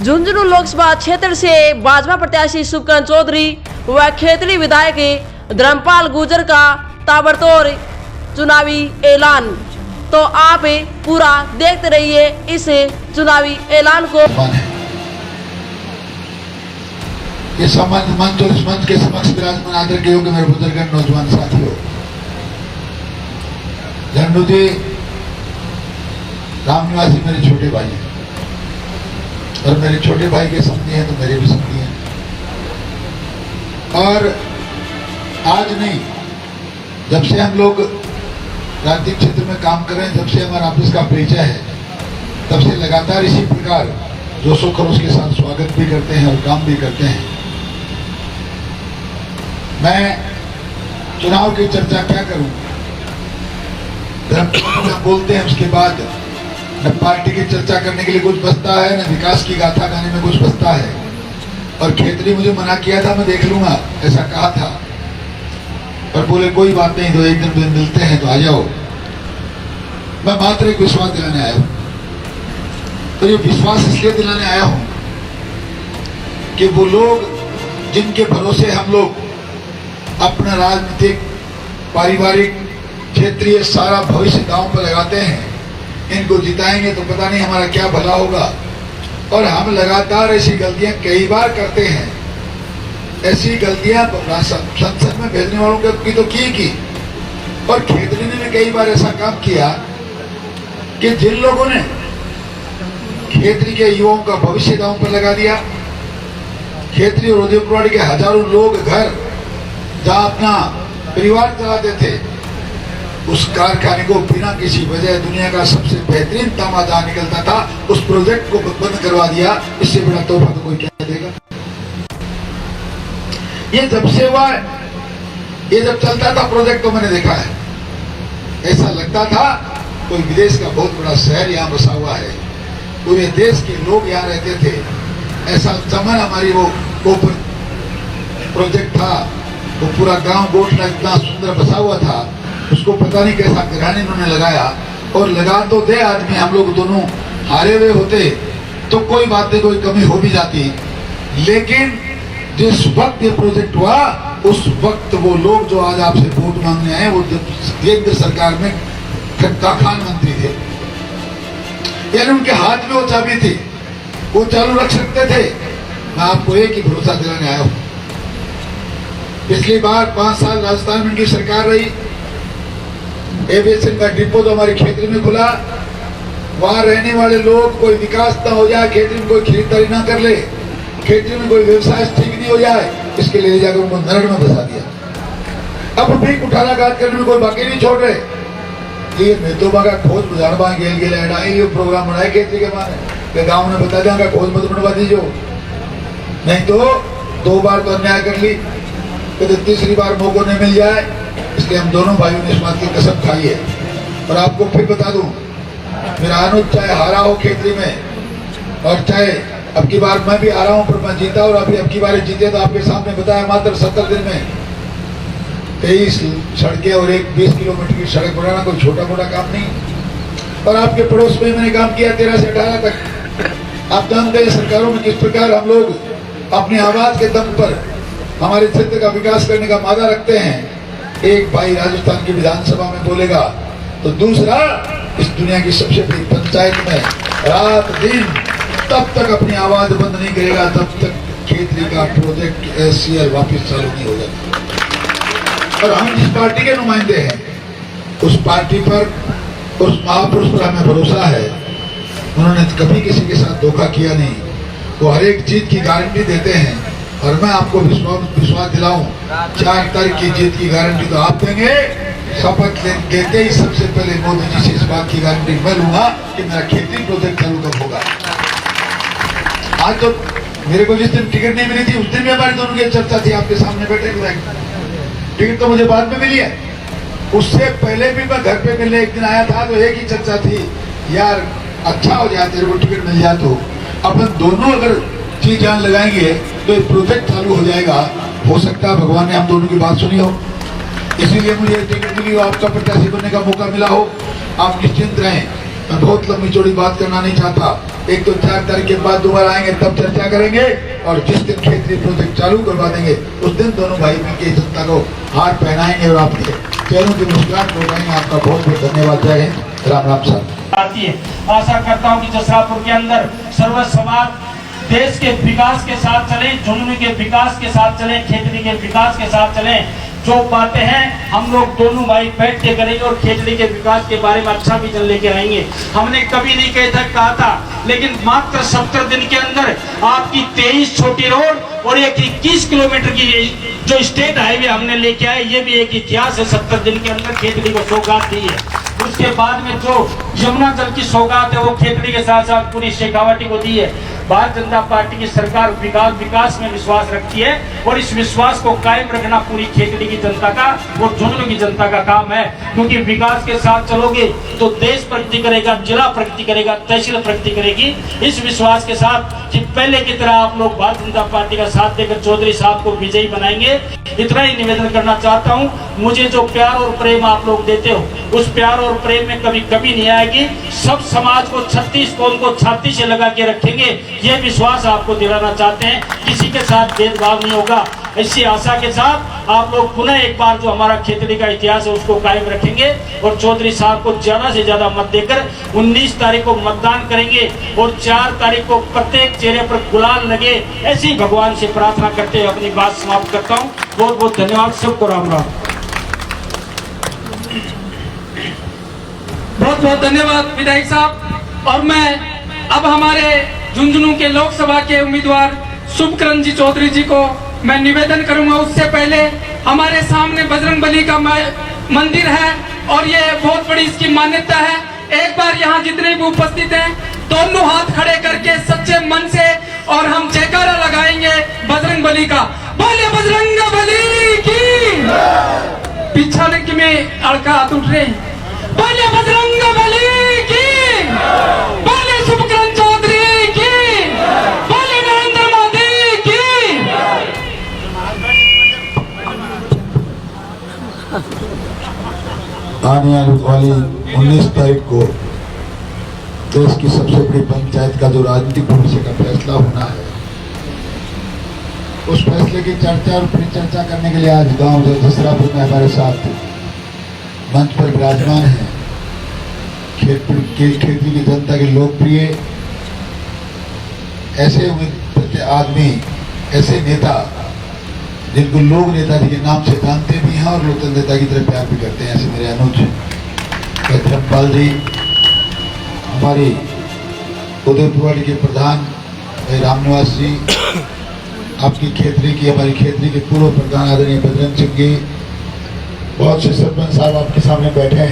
झुंझुनू लोकसभा क्षेत्र से भाजपा प्रत्याशी शुभकरण चौधरी व खेतड़ी विधायक धर्मपाल गुर्जर का ताबड़तोड़ चुनावी ऐलान। तो आप पूरा देखते रहिए इस चुनावी ऐलान को। ये सम्मानित मंच और इस मंच के समक्ष विराजमान आदर के योग्य मेरे बुजुर्ग नौजवान साथियों, झंडू जी राम निवासी मेरे छोटे भाई हैं और मेरे छोटे भाई के सपने हैं तो मेरे भी सपने हैं। और आज नहीं, जब से हम लोग राजनीतिक क्षेत्र में काम कर रहे हैं, जब से हमारा आपस का परिचय है, तब से लगातार इसी प्रकार जोश और खरोश के साथ स्वागत भी करते हैं और काम भी करते हैं। मैं चुनाव की चर्चा क्या करूं, जब बोलते हैं उसके बाद न पार्टी की चर्चा करने के लिए कुछ बचता है, न विकास की गाथा गाने में कुछ बचता है। और खेतरी मुझे मना किया था, मैं देख लूंगा, ऐसा कहा था, पर बोले कोई बात नहीं, तो एक दिन मिलते हैं तो आ जाओ। मैं मात्र एक विश्वास दिलाने आया हूं। तो ये विश्वास इसलिए दिलाने आया हूं कि वो लोग जिनके भरोसे हम लोग अपना राजनीतिक, पारिवारिक, क्षेत्रीय सारा भविष्य दांव पर लगाते हैं, इनको जिताएंगे तो पता नहीं हमारा क्या भला होगा। और हम लगातार ऐसी गलतियां कई बार करते हैं। ऐसी गलतियां संसद में भेजने वालों की तो की और खेतरी ने भी कई बार ऐसा काम किया कि जिन लोगों ने खेतरी के युवाओं का भविष्य दांव पर लगा दिया, खेतरी और उदयपुरवाड़ी के हजारों लोग घर जहां अपना परिवार चलाते थे, उस कारखाने को बिना किसी वजह दुनिया का सबसे बेहतरीन तामा निकलता था, उस प्रोजेक्ट को बंद करवा दिया। इससे बड़ा तोहफा तो कोई क्या देगा। ये जब से हुआ, ये जब चलता था प्रोजेक्ट तो मैंने देखा है, ऐसा लगता था कोई विदेश का बहुत बड़ा शहर यहाँ बसा हुआ है, पूरे देश के लोग यहाँ रहते थे। ऐसा चमन हमारी वो प्रोजेक्ट था, वो पूरा गांव गोठला इतना सुंदर बसा हुआ था, उसको पता नहीं कैसा घराने इन्होंने लगाया। और लगा तो दे आदमी, हम लोग दोनों हारे हुए होते तो कोई बात नहीं, कोई कमी हो भी जाती, लेकिन जिस वक्त ये प्रोजेक्ट हुआ उस वक्त वो लोग जो आज आपसे वोट मांगने आए, वो केंद्र सरकार में खान मंत्री थे, यानी उनके हाथ में वो चाबी थी, वो चालू रख सकते थे। मैं आपको एक ही भरोसा दिलाने आया हूं, पिछली बार 5 साल राजस्थान में उनकी सरकार रही, एविएशन का डिपो तो हमारी खेतरी में खुला, वहां रहने वाले लोग कोई विकास ना हो जाए, खेतरी में कोई खरीदारी ना कर ले, खेतरी में कोई व्यवसाय ठीक नहीं हो जाए, इसके लिए जाकर उनको नरक में फंसा दिया। अब भी उठाना काज करने में कोई बाकी नहीं छोड़ रहे। ये मेदोबा का खोज बुझाड़बा गेल ये प्रोग्राम बनाए खेतरी के माने गाँव ने बता दिया खोज मत बनवा दीजिए, नहीं तो 2 बार तो अन्याय कर ली, तो तीसरी बार मौका नहीं मिल जाए। इसलिए हम दोनों भाइयों ने इस बात की कसम खाई है। और आपको फिर बता दूं, मेरा अनुज चाहे हारा हो खेतरी में, और चाहे अब की बार मैं भी आ रहा हूं, पर मैं जीता और अभी अब की बार जीते तो आपके सामने बताया मात्र 70 दिन में 23 सड़कें और एक 20 किलोमीटर की सड़क बनाना कोई छोटा मोटा काम नहीं। और आपके पड़ोस में मैंने काम किया 13 से 18 तक। आप जानते हैं सरकारों में किस प्रकार हम लोग अपनी आवाज के दम पर हमारे क्षेत्र का विकास करने का वादा रखते हैं। एक भाई राजस्थान की विधानसभा में बोलेगा तो दूसरा इस दुनिया की सबसे बड़ी पंचायत में रात दिन तब तक अपनी आवाज बंद नहीं करेगा तब तक खेतरी का प्रोजेक्ट SCL वापस चालू नहीं हो जाता। और हम जिस पार्टी के नुमाइंदे हैं, उस पार्टी पर, उस महापुरुष पर हमें भरोसा है। उन्होंने कभी किसी के साथ धोखा किया नहीं, वो हर एक चीज की गारंटी देते हैं। और मैं आपको विश्वास दिलाऊं, 4 तारीख की जीत की गारंटी तो आप देंगे, शपथ लेते ही सबसे पहले मोदी जी से इस बात की गारंटी मैं लूंगा कि मेरा खेती प्रोजेक्ट चालू कब होगा। आज तो मेरे को जिस दिन टिकट नहीं मिली थी, उस दिन भी हमारी दोनों की चर्चा थी, आपके सामने बैठे हुए। टिकट तो मुझे बाद में मिली है, उससे पहले भी मैं घर पे मिलने एक दिन आया था, तो एक ही चर्चा थी, यार अच्छा हो जाए तेरे को टिकट मिल जाए तो अपन दोनों अगर चीज जान लगाएंगे तो ये प्रोजेक्ट चालू हो जाएगा। हो सकता है भगवान ने हम दोनों की बात सुनी हो, इसीलिए मुझे टिकट मिली हो, आपका प्रत्याशी बनने का मौका मिला हो। आप निश्चिंत रहें, मैं बहुत लंबी चौड़ी बात करना नहीं चाहता। एक तो 4 तारीख के बाद दोबारा आएंगे, तब चर्चा करेंगे, और जिस दिन क्षेत्रीय प्रोजेक्ट चालू करवा देंगे उस दिन दोनों भाई मिलकर जनता को हार पहनाएंगे और आपके चेहरों की मुस्कुराहट लौटाएंगे। आपका बहुत बहुत धन्यवाद। जय हिंद। राम राम साहब। आती है। आशा करता हूं कि जसरापुर के अंदर सर्व समाज देश के विकास के साथ चले, झुंझुनू के विकास के साथ चले, खेतड़ी के विकास के साथ चले। जो बातें हैं हम लोग दोनों भाई बैठ के करेंगे और खेतड़ी के विकास के बारे में अच्छा विजन लेके आएंगे। हमने कभी नहीं कहा था, लेकिन मात्र 70 दिन के अंदर आपकी 23 छोटी रोड और एक 21 किलोमीटर की जो स्टेट हाईवे हमने लेके आए, ये भी एक इतिहास है। 70 दिन के अंदर खेतड़ी को सौगात दी है। उसके बाद में जो यमुना जल की सौगात है वो खेतड़ी के साथ साथ पूरी शेखावाटी को दी है। भारतीय जनता पार्टी की सरकार विकास में विश्वास रखती है और इस विश्वास को कायम रखना पूरी खेतड़ी की जनता का और झुंझुनू की जनता का काम है। क्योंकि विकास के साथ चलोगे तो देश प्रगति करेगा, जिला प्रगति करेगा, तहसील प्रगति करेगी। इस विश्वास के साथ कि पहले की तरह आप लोग भारतीय जनता पार्टी का साथ देकर चौधरी साहब को विजयी बनाएंगे, इतना ही निवेदन करना चाहता हूँ। मुझे जो प्यार और प्रेम आप लोग देते हो उस प्यार और प्रेम में कभी कमी नहीं आएगी। सब समाज को 36 कौम को छाती से लगा के रखेंगे, ये विश्वास आपको दिलाना चाहते हैं। किसी के साथ भेदभाव नहीं होगा। इसी आशा के साथ आप लोग पुनः एक बार जो हमारा खेतड़ी का इतिहास है उसको कायम रखेंगे और चौधरी साहब को ज्यादा से ज्यादा मत देकर 19 तारीख को मतदान करेंगे और 4 तारीख को प्रत्येक चेहरे पर गुलाल लगे, ऐसी भगवान से प्रार्थना करते हुए अपनी बात समाप्त करता हूँ। बहुत बहुत धन्यवाद। सबको राम राम। बहुत बहुत धन्यवाद विधायक साहब। और मैं अब हमारे झुंझुनू के लोकसभा के उम्मीदवार शुभकरण जी चौधरी जी को मैं निवेदन करूंगा। उससे पहले हमारे सामने बजरंगबली का मंदिर है और ये बहुत बड़ी इसकी मान्यता है। एक बार यहाँ जितने भी उपस्थित हैं दोनों हाथ खड़े करके सच्चे मन से और हम जयकारा लगाएंगे बजरंगबली का। बोले बजरंगबली की। पीछा ने कि में अड़का हाथ उठ रहे हैं। बोले बजरंगबली की। बोले शुभकरण चौधरी की। बोले नरेंद्र मोदी की। आने वाली 19 तारीख को देश की सबसे बड़ी पंचायत का जो राजनीतिक भविष्य का फैसला होना है, उस फैसले की चर्चा और परिचर्चा करने के लिए आज गांव जसरापुर में हमारे साथ मंच पर विराजमान है खेती की जनता के लोकप्रिय ऐसे आदमी, ऐसे नेता जिनको लोग नेताजी के नाम से जानते भी हैं और लोकतंत्र नेता की तरह प्यार भी करते हैं। ऐसे मेरे अनुज धर्मपाल जी, हमारी उदयपुरवाड़ी के प्रधान रामनिवास जी, आपकी खेतड़ी की हमारी खेतड़ी के पूर्व प्रधान आदरणीय बजरंग सिंह जी, बहुत से सरपंच साहब आपके सामने बैठे हैं।